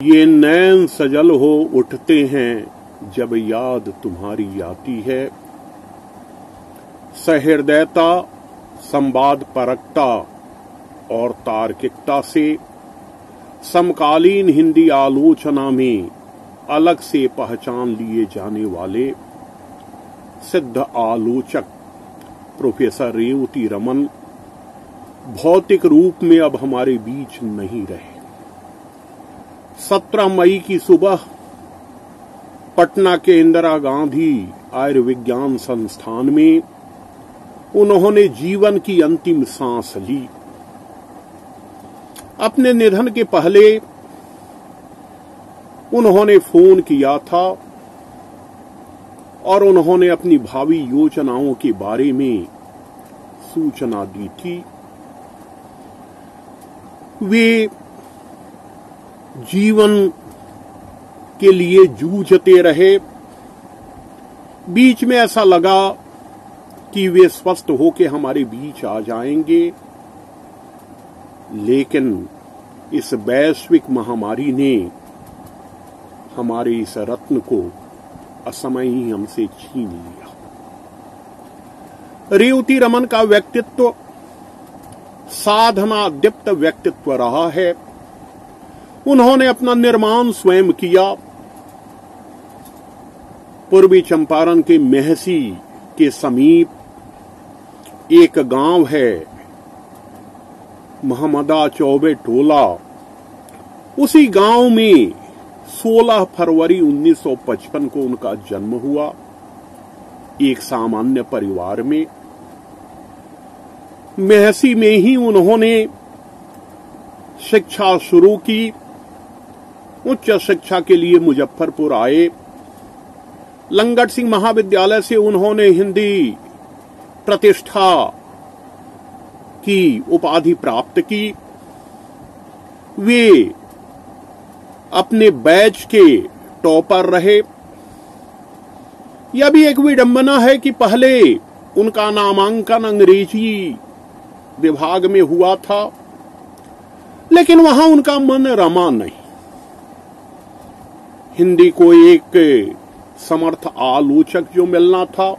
ये नैन सजल हो उठते हैं जब याद तुम्हारी आती है। सहृदयता, संवाद परकता और तार्किकता से समकालीन हिंदी आलोचना में अलग से पहचान लिए जाने वाले सिद्ध आलोचक प्रोफेसर रेवती रमन भौतिक रूप में अब हमारे बीच नहीं रहे। 17 मई की सुबह पटना के इंदिरा गांधी आयुर्विज्ञान संस्थान में उन्होंने जीवन की अंतिम सांस ली। अपने निधन के पहले उन्होंने फोन किया था और उन्होंने अपनी भावी योजनाओं के बारे में सूचना दी थी। वे जीवन के लिए जूझते रहे। बीच में ऐसा लगा कि वे स्वस्थ होकर हमारे बीच आ जाएंगे, लेकिन इस वैश्विक महामारी ने हमारे इस रत्न को असमय ही हमसे छीन लिया। रेवती रमन का व्यक्तित्व साधना दीप्त व्यक्तित्व रहा है। उन्होंने अपना निर्माण स्वयं किया। पूर्वी चंपारण के मेहसी के समीप एक गांव है, महमदा चौबे टोला। उसी गांव में 16 फरवरी 1955 को उनका जन्म हुआ, एक सामान्य परिवार में। मेहसी में ही उन्होंने शिक्षा शुरू की। उच्च शिक्षा के लिए मुजफ्फरपुर आए। लंगट सिंह महाविद्यालय से उन्होंने हिंदी प्रतिष्ठा की उपाधि प्राप्त की। वे अपने बैच के टॉपर रहे। यह भी एक विडंबना है कि पहले उनका नामांकन अंग्रेजी विभाग में हुआ था, लेकिन वहां उनका मन रमा नहीं। हिंदी को एक समर्थ आलोचक जो मिलना था।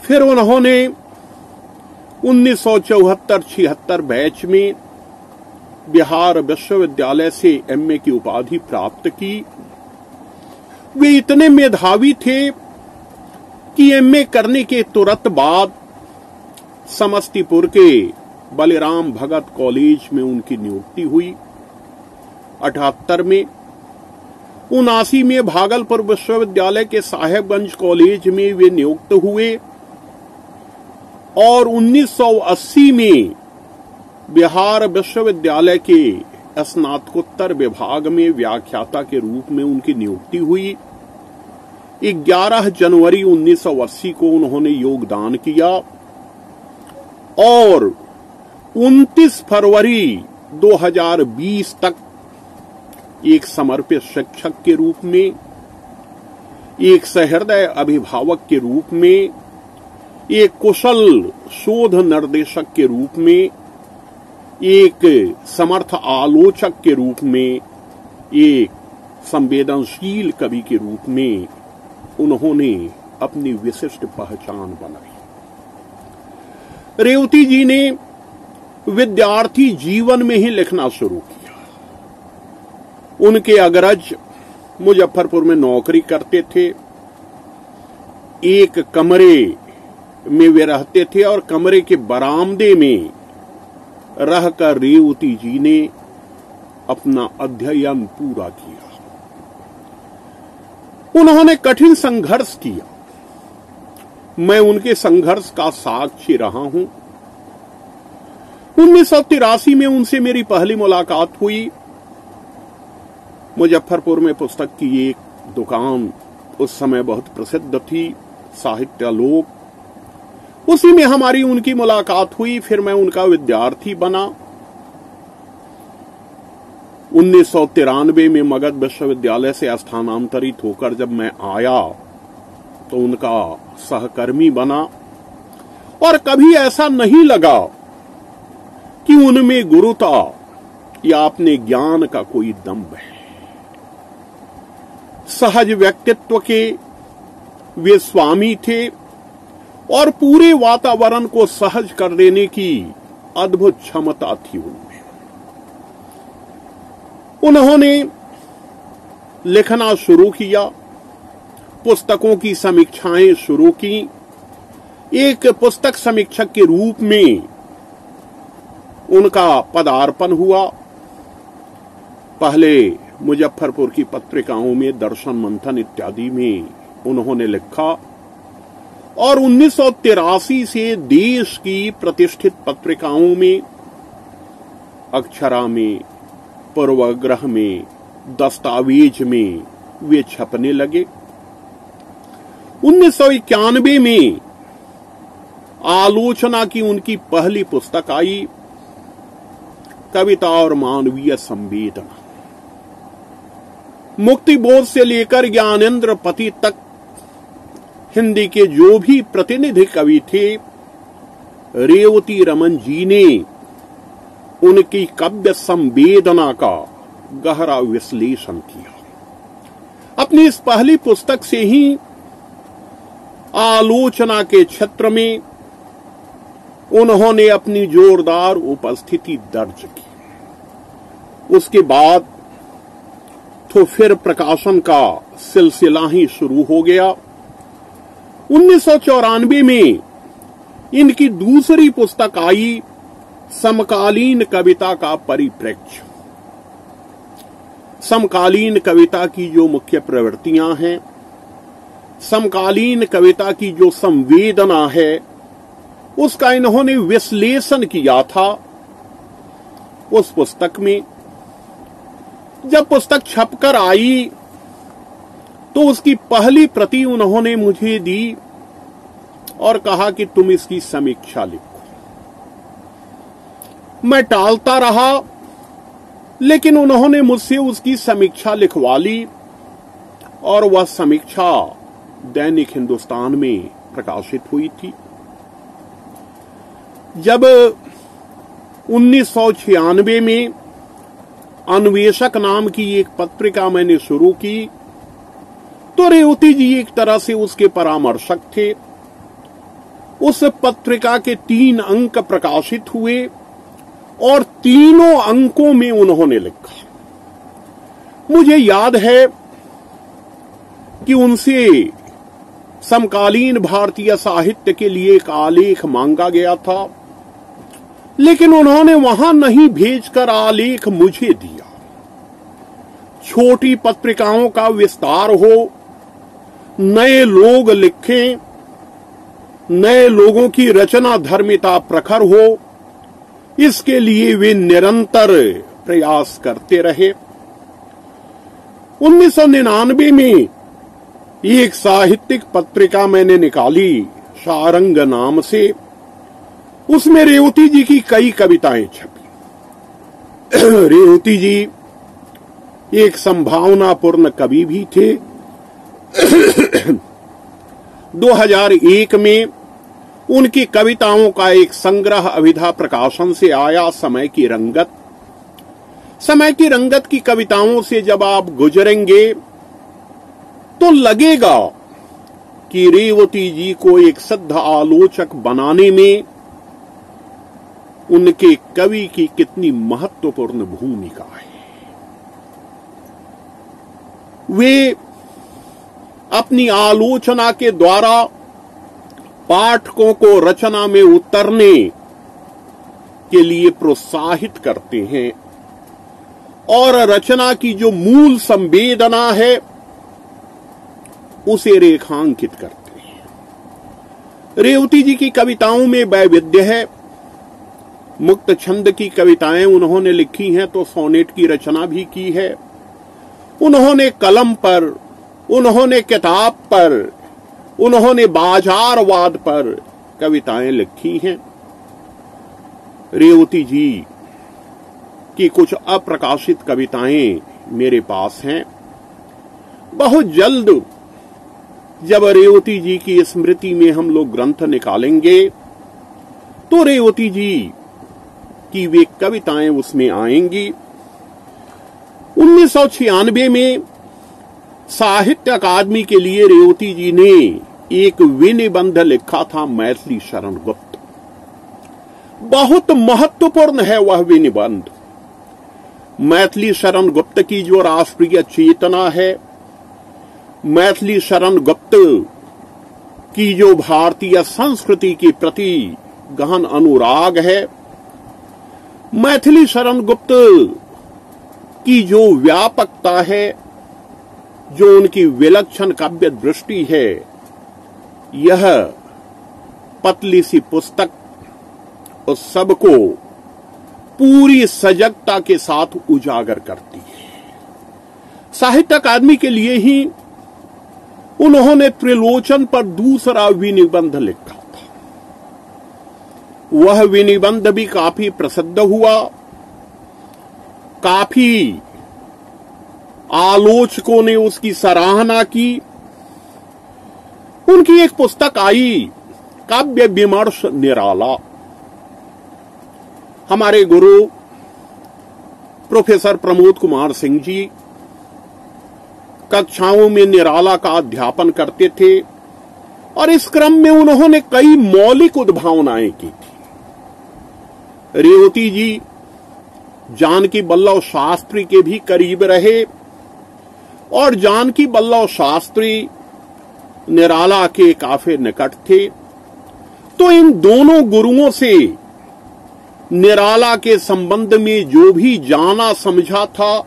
फिर उन्होंने 1974-76 बैच में बिहार विश्वविद्यालय से एमए की उपाधि प्राप्त की। वे इतने मेधावी थे कि एमए करने के तुरंत बाद समस्तीपुर के बलिराम भगत कॉलेज में उनकी नियुक्ति हुई। 78 में 79 में भागलपुर विश्वविद्यालय के साहेबगंज कॉलेज में वे नियुक्त हुए और 1980 में बिहार विश्वविद्यालय के स्नातकोत्तर विभाग में व्याख्याता के रूप में उनकी नियुक्ति हुई। 11 जनवरी 1980 को उन्होंने योगदान किया और 29 फरवरी 2020 तक एक समर्पित शिक्षक के रूप में, एक सहृदय अभिभावक के रूप में, एक कुशल शोध निर्देशक के रूप में, एक समर्थ आलोचक के रूप में, एक संवेदनशील कवि के रूप में उन्होंने अपनी विशिष्ट पहचान बनाई। रेवती जी ने विद्यार्थी जीवन में ही लिखना शुरू किया। उनके अग्रज मुजफ्फरपुर में नौकरी करते थे। एक कमरे में वे रहते थे और कमरे के बरामदे में रहकर रेवती जी ने अपना अध्ययन पूरा किया। उन्होंने कठिन संघर्ष किया। मैं उनके संघर्ष का साक्षी रहा हूं। 1983 में उनसे मेरी पहली मुलाकात हुई। मुजफ्फरपुर में पुस्तक की एक दुकान उस समय बहुत प्रसिद्ध थी, साहित्यालोक। उसी में हमारी उनकी मुलाकात हुई। फिर मैं उनका विद्यार्थी बना। 1993 में मगध विश्वविद्यालय से स्थानांतरित होकर जब मैं आया तो उनका सहकर्मी बना और कभी ऐसा नहीं लगा कि उनमें गुरुता या अपने ज्ञान का कोई दम्भ है। सहज व्यक्तित्व के वे स्वामी थे और पूरे वातावरण को सहज कर देने की अद्भुत क्षमता थी उनमें। उन्होंने लिखना शुरू किया, पुस्तकों की समीक्षाएं शुरू की। एक पुस्तक समीक्षक के रूप में उनका पदार्पण हुआ। पहले मुजफ्फरपुर की पत्रिकाओं में, दर्शन मंथन इत्यादि में उन्होंने लिखा और 1983 से देश की प्रतिष्ठित पत्रिकाओं में, अक्षरा में, पूर्वाग्रह में, दस्तावेज में वे छपने लगे। 1991 में आलोचना की उनकी पहली पुस्तक आई, कविता और मानवीय संवेदना। मुक्तिबोध से लेकर ज्ञानेंद्र पति तक हिंदी के जो भी प्रतिनिधि कवि थे, रेवती रमन जी ने उनकी काव्य संवेदना का गहरा विश्लेषण किया। अपनी इस पहली पुस्तक से ही आलोचना के क्षेत्र में उन्होंने अपनी जोरदार उपस्थिति दर्ज की। उसके बाद तो फिर प्रकाशन का सिलसिला ही शुरू हो गया। 1994 में इनकी दूसरी पुस्तक आई, समकालीन कविता का परिप्रेक्ष्य। समकालीन कविता की जो मुख्य प्रवृत्तियां हैं, समकालीन कविता की जो संवेदना है, उसका इन्होंने विश्लेषण किया था उस पुस्तक में। जब पुस्तक छपकर आई तो उसकी पहली प्रति उन्होंने मुझे दी और कहा कि तुम इसकी समीक्षा लिखो। मैं टालता रहा, लेकिन उन्होंने मुझसे उसकी समीक्षा लिखवा ली और वह समीक्षा दैनिक हिंदुस्तान में प्रकाशित हुई थी। जब 1996 में अन्वेषक नाम की एक पत्रिका मैंने शुरू की, तो रेवती जी एक तरह से उसके परामर्शक थे। उस पत्रिका के 3 अंक प्रकाशित हुए और तीनों अंकों में उन्होंने लिखा। मुझे याद है कि उनसे समकालीन भारतीय साहित्य के लिए एक आलेख मांगा गया था, लेकिन उन्होंने वहां नहीं भेजकर आलेख मुझे दिया। छोटी पत्रिकाओं का विस्तार हो, नए लोग लिखें, नए लोगों की रचना धर्मिता प्रखर हो, इसके लिए वे निरंतर प्रयास करते रहे। 1999 में एक साहित्यिक पत्रिका मैंने निकाली, सारंग नाम से। उसमें रेवती जी की कई कविताएं छपी। रेवती जी एक संभावनापूर्ण कवि भी थे। 2001 में उनकी कविताओं का एक संग्रह अभिधा प्रकाशन से आया, समय की रंगत। समय की रंगत की कविताओं से जब आप गुजरेंगे तो लगेगा कि रेवती जी को एक सिद्ध आलोचक बनाने में उनके कवि की कितनी महत्वपूर्ण भूमिका है। वे अपनी आलोचना के द्वारा पाठकों को रचना में उतरने के लिए प्रोत्साहित करते हैं और रचना की जो मूल संवेदना है उसे रेखांकित करते हैं। रेवती जी की कविताओं में वैविध्य है। मुक्त छंद की कविताएं उन्होंने लिखी हैं तो सोनेट की रचना भी की है। उन्होंने कलम पर, उन्होंने किताब पर, उन्होंने बाजारवाद पर कविताएं लिखी हैं। रेवती जी की कुछ अप्रकाशित कविताएं मेरे पास हैं। बहुत जल्द जब रेवती जी की स्मृति में हम लोग ग्रंथ निकालेंगे तो रेवती जी की वे कविताएं उसमें आएंगी। 1996 में साहित्य अकादमी के लिए रेवती जी ने एक विनिबंध लिखा था, मैथिली शरण गुप्त। बहुत महत्वपूर्ण है वह विनिबंध। मैथिली शरण गुप्त की जो राष्ट्रीय चेतना है, मैथिली शरण गुप्त की जो भारतीय संस्कृति के प्रति गहन अनुराग है, मैथिली शरण गुप्त की जो व्यापकता है, जो उनकी विलक्षण काव्य दृष्टि है, यह पतली सी पुस्तक उस सब को पूरी सजगता के साथ उजागर करती है। साहित्य अकादमी के लिए ही उन्होंने त्रिलोचन पर दूसरा विनिबंध लिखा था। वह विनिबंध भी काफी प्रसिद्ध हुआ, काफी आलोचकों ने उसकी सराहना की। उनकी एक पुस्तक आई, काव्य विमर्श निराला। हमारे गुरु प्रोफेसर प्रमोद कुमार सिंह जी कक्षाओं में निराला का अध्यापन करते थे और इस क्रम में उन्होंने कई मौलिक उद्भावनाएं की थी। रेवती जी जानकी बल्लभ शास्त्री के भी करीब रहे और जानकी बल्लभ शास्त्री निराला के काफी निकट थे, तो इन दोनों गुरुओं से निराला के संबंध में जो भी जाना समझा था,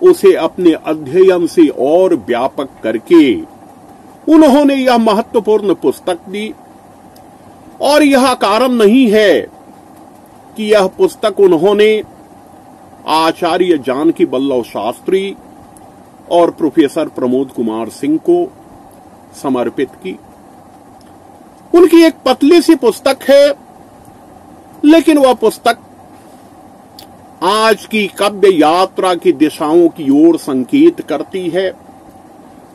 उसे अपने अध्ययन से और व्यापक करके उन्होंने यह महत्वपूर्ण पुस्तक दी। और यह कारण नहीं है कि यह पुस्तक उन्होंने आचार्य जानकी बल्लभ शास्त्री और प्रोफेसर प्रमोद कुमार सिंह को समर्पित की। उनकी एक पतली सी पुस्तक है, लेकिन वह पुस्तक आज की काव्य यात्रा की दिशाओं की ओर संकेत करती है।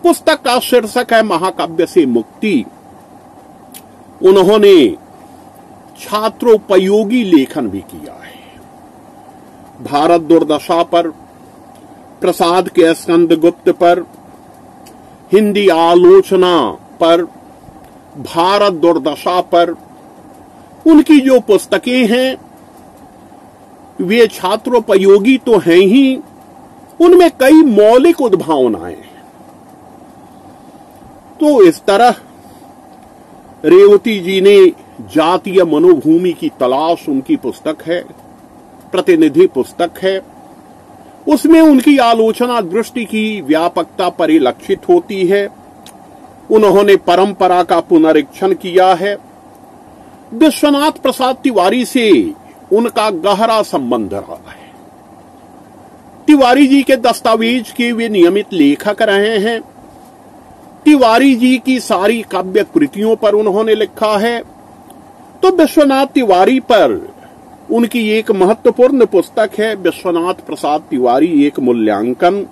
पुस्तक का शीर्षक है महाकाव्य से मुक्ति। उन्होंने छात्रोपयोगी लेखन भी किया है। भारत दुर्दशा पर, प्रसाद के स्कंद गुप्त पर, हिंदी आलोचना पर, भारत दुर्दशा पर उनकी जो पुस्तकें हैं वे छात्रोपयोगी तो हैं ही, उनमें कई मौलिक उद्भावनाएं हैं। तो इस तरह रेवती जी ने जातीय मनोभूमि की तलाश उनकी पुस्तक है, प्रतिनिधि पुस्तक है। उसमें उनकी आलोचना दृष्टि की व्यापकता परिलक्षित होती है। उन्होंने परंपरा का पुनरीक्षण किया है। विश्वनाथ प्रसाद तिवारी से उनका गहरा संबंध रहा है। तिवारी जी के दस्तावेज के वे नियमित लेखक रहे हैं। तिवारी जी की सारी काव्य कृतियों पर उन्होंने लिखा है। तो विश्वनाथ तिवारी पर उनकी एक महत्वपूर्ण पुस्तक है, विश्वनाथ प्रसाद तिवारी एक मूल्यांकन।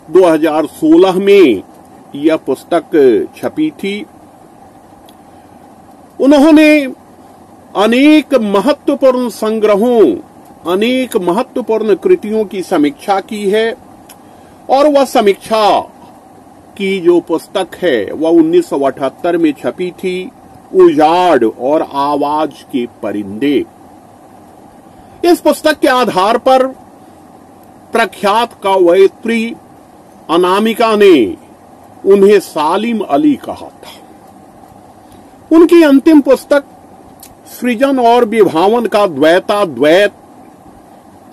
2016 में यह पुस्तक छपी थी। उन्होंने अनेक महत्वपूर्ण संग्रहों, अनेक महत्वपूर्ण कृतियों की समीक्षा की है और वह समीक्षा की जो पुस्तक है वह 1978 में छपी थी, उजाड़ और आवाज के परिंदे। इस पुस्तक के आधार पर प्रख्यात कवयित्री अनामिका ने उन्हें सालिम अली कहा था। उनकी अंतिम पुस्तक सृजन और विभावन का द्वैताद्वैत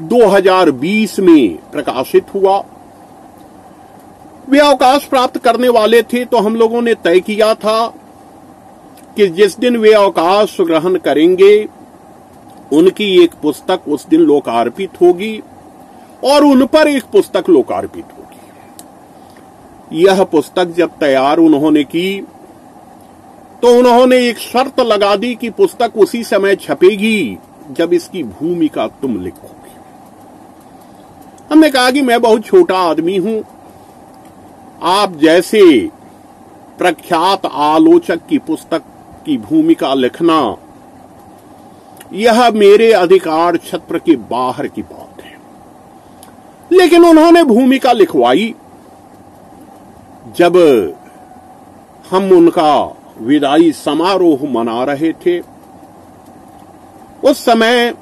2020 में प्रकाशित हुआ। वे अवकाश प्राप्त करने वाले थे, तो हम लोगों ने तय किया था कि जिस दिन वे अवकाश ग्रहण करेंगे उनकी एक पुस्तक उस दिन लोकार्पित होगी और उन पर एक पुस्तक लोकार्पित होगी। यह पुस्तक जब तैयार उन्होंने की तो उन्होंने एक शर्त लगा दी कि पुस्तक उसी समय छपेगी जब इसकी भूमिका तुम लिखोगे। हमने कहा कि मैं बहुत छोटा आदमी हूं, आप जैसे प्रख्यात आलोचक की पुस्तक की भूमिका लिखना यह मेरे अधिकार क्षेत्र के बाहर की बात है। लेकिन उन्होंने भूमिका लिखवाई। जब हम उनका विदाई समारोह मना रहे थे, उस समय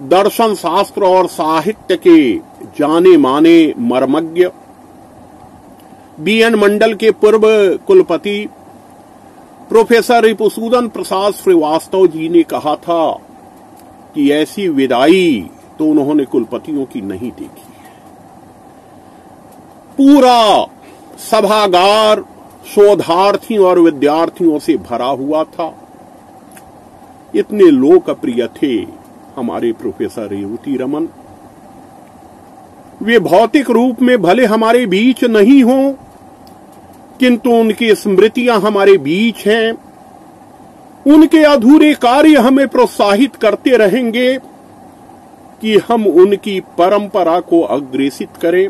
दर्शन शास्त्र और साहित्य के जाने माने मर्मज्ञ बीएन मंडल के पूर्व कुलपति प्रोफेसर रिपुसूदन प्रसाद श्रीवास्तव जी ने कहा था कि ऐसी विदाई तो उन्होंने कुलपतियों की नहीं देखी है। पूरा सभागार शोधार्थियों और विद्यार्थियों से भरा हुआ था। इतने लोकप्रिय थे हमारे प्रोफेसर रेवती रमन। वे भौतिक रूप में भले हमारे बीच नहीं हों, किंतु उनकी स्मृतियां हमारे बीच हैं। उनके अधूरे कार्य हमें प्रोत्साहित करते रहेंगे कि हम उनकी परंपरा को अग्रेसित करें।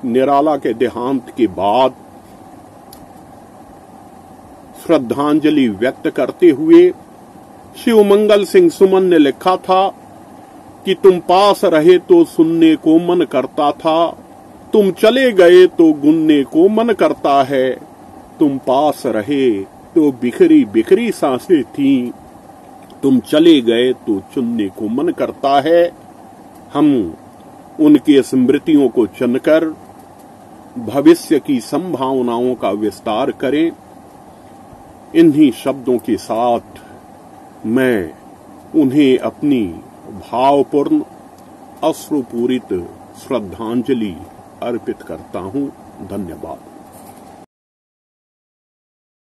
निराला के देहांत के बाद श्रद्धांजलि व्यक्त करते हुए शिवमंगल सिंह सुमन ने लिखा था कि तुम पास रहे तो सुनने को मन करता था, तुम चले गए तो गुनने को मन करता है। तुम पास रहे तो बिखरी बिखरी सांसें थीं, तुम चले गए तो चुनने को मन करता है। हम उनकी स्मृतियों को चुनकर भविष्य की संभावनाओं का विस्तार करें। इन्हीं शब्दों के साथ मैं उन्हें अपनी भावपूर्ण अश्रुपूरित श्रद्धांजलि अर्पित करता हूं। धन्यवाद।